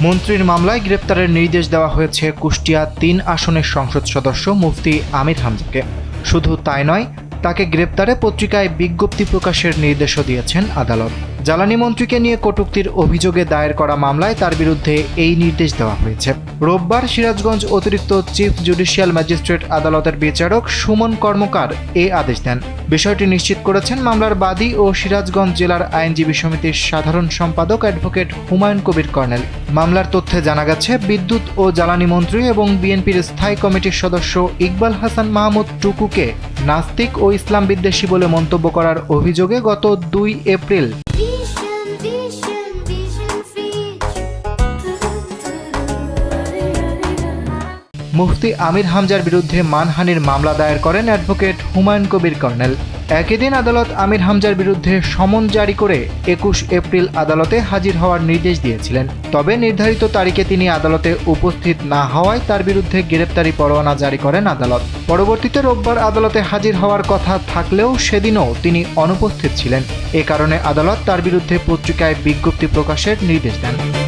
মন্ত্রীর মামলায় গ্রেপ্তারের নির্দেশ দেওয়া হয়েছে কুষ্টিয়া ৩ আসনের সংসদ সদস্য মুফতি আমির হামজাকে। শুধু তাই নয়, তাকে গ্রেপ্তারে পত্রিকায় বিজ্ঞপ্তি প্রকাশের নির্দেশও দিয়েছেন আদালত। জ্বালানি মন্ত্রীকে নিয়ে কটূক্তির অভিযোগে দায়ের করা মামলায় তার বিরুদ্ধে এই নির্দেশ দেওয়া হয়েছে। রোববার সিরাজগঞ্জ অতিরিক্ত চিফ জুডিশিয়াল ম্যাজিস্ট্রেট আদালতের বিচারক সুমন কর্মকার এ আদেশ দেন। বিষয়টি নিশ্চিত করেছেন মামলার বাদী ও সিরাজগঞ্জ জেলার আইনজীবী সমিতির সাধারণ সম্পাদক অ্যাডভোকেট হুমায়ুন কবির কর্নেল। মামলার তথ্যে জানা গেছে, বিদ্যুৎ ও জ্বালানি মন্ত্রী এবং বিএনপির স্থায়ী কমিটির সদস্য ইকবাল হাসান মাহমুদ টুকুকে নাস্তিক ও ইসলাম বিদ্বেষী বলে মন্তব্য করার অভিযোগে গত ২ এপ্রিল মুফতি আমির হামজার বিরুদ্ধে মানহানির মামলা দায়ের করেন অ্যাডভোকেট হুমায়ুন কবির কর্নেল। একই দিন আদালত আমির হামজার বিরুদ্ধে সমন জারি করে ২১ এপ্রিল আদালতে হাজির হওয়ার নির্দেশ দিয়েছিলেন। তবে নির্ধারিত তারিখে তিনি আদালতে উপস্থিত না হওয়ায় তার বিরুদ্ধে গ্রেপ্তারি পরোয়ানা জারি করেন আদালত। পরবর্তীতে রোববার আদালতে হাজির হওয়ার কথা থাকলেও সেদিনও তিনি অনুপস্থিত ছিলেন। এ কারণে আদালত তার বিরুদ্ধে পত্রিকায় বিজ্ঞপ্তি প্রকাশের নির্দেশ দেন।